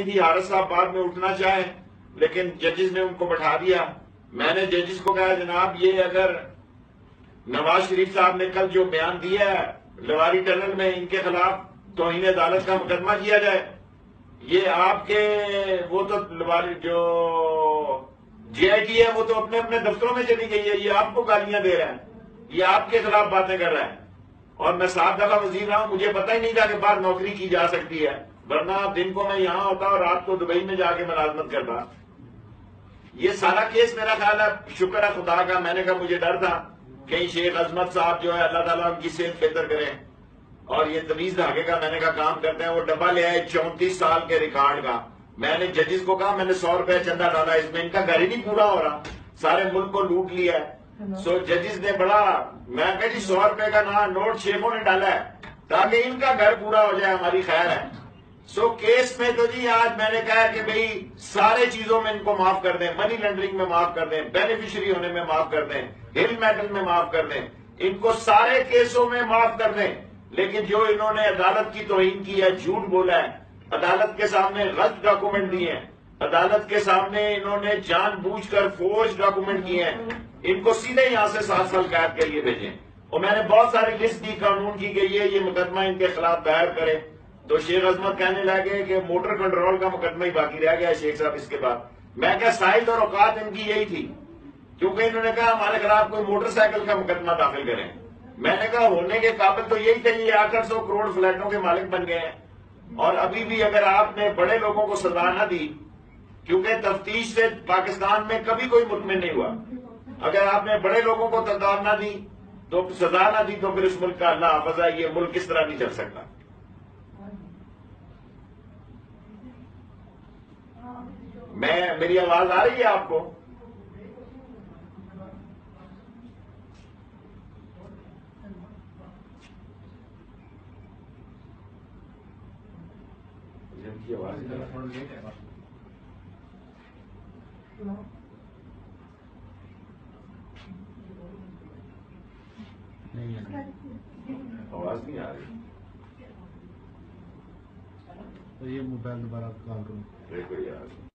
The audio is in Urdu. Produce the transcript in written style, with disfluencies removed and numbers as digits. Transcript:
تھی حارث صاحب بعد میں اٹھنا چاہیں لیکن ججز نے ان کو بٹھا دیا. میں نے ججز کو کہا جناب یہ اگر نواز شریف صاحب نے کل جو بیان دیا ہے لواری ٹنل میں ان کے خلاف توہین عدالت کا مقدمہ کیا جائے. یہ آپ کے وہ تو لواری جو جے آئی ٹی ہے وہ تو اپنے اپنے دفتروں میں چلی گئی ہے, یہ آپ کو گالیاں دے رہا ہے, یہ آپ کے خلاف باتیں کر رہا ہے. اور میں 7 دفعہ وزیر رہا ہوں, مجھے پتہ ہی نہیں تھا کہ باہر نوکری کی جا سکتی ہے, ورنہ دن کو میں یہاں ہوتا اور رات کو دبئی میں جا کے ملازمت کرتا. یہ سارا کیس میرا خیال ہے شکر ہے خدا کا, میں نے کہا مجھے ڈر تھا کہیں شیخ عظمت صاحب جو ہے اللہ تعالیٰ ان کی صحت بہتر کریں اور یہ تمیز دھاگے کا میں نے کہا کام کرتے ہیں. وہ ڈبہ لے آئے 34 سال کے ریکارڈ کا. میں نے ججز کو کہا میں نے 100 روپے چندہ ڈالا, اس میں ان کا گھر ہی نہیں پورا ہو رہا, سارے ملک کو لوٹ لیا ہے. سو ججز نے بڑا, میں کہا جی 100 روپے کا نوٹ شیخوں نے ڈالا ہے تاکہ ان کا گھر پورا ہو جائے, ہماری خیر ہے. سو کیس میں تو جی آج میں نے کہا کہ بھئی سارے چیزوں میں ان کو معاف کر دیں, منی لینڈرنگ میں معاف کر دیں, بینیفیشری ہونے میں معاف کر دیں, ہل میٹل میں معاف کر دیں, ان کو سارے کیسوں میں معاف کر دیں. لیکن جو انہوں نے عدالت کی توہین کی ہے, جھوٹ بولا ہے, عدالت کے سامنے غلط ڈاکومنٹ دیے ہیں, عدالت کے سامنے انہوں نے جان بوجھ کر فورج ڈاکومنٹ کیے ہیں, ان کو سیدھے یہاں سے 7 سال قید کے لیے بھیجیں. اور میں نے بہت ساری لسٹ دی قانون کی گئی ہے یہ مقدمہ ان کے خلاف دائر کرے. تو شیخ عظمت کہنے لگے کہ موٹر کنٹرول کا مقدمہ ہی باقی رہ گیا ہے شیخ صاحب اس کے بعد. میں کہا سائز اور اوقات ان کی یہی تھی, کیونکہ انہوں نے کہا ہمارے خلاف کوئی موٹر سائیکل کا مقدمہ داخل کریں. میں نے کہا ہونے کے قابل تو یہی تھے, یہ 800 کروڑ فلیٹوں کے مالک بن گئے ہیں. اور ابھی بھی اگر آپ نے بڑے لوگوں کو سزا نہ دی, کیونکہ تفتیش سے پاکستان میں کبھی کوئی مطمئن نہیں ہوا, اگر آپ نے بڑے لوگوں کو سزا نہ دی تو پھر اس ملک کا اللہ حافظ ہے, یہ ملک کس طرح نہیں چل سکتا. میری آواز آ رہی ہے آپ کو؟ آواز نہیں آ رہی, یہ موبائل دوبارہ کال کروں. دیکھو یار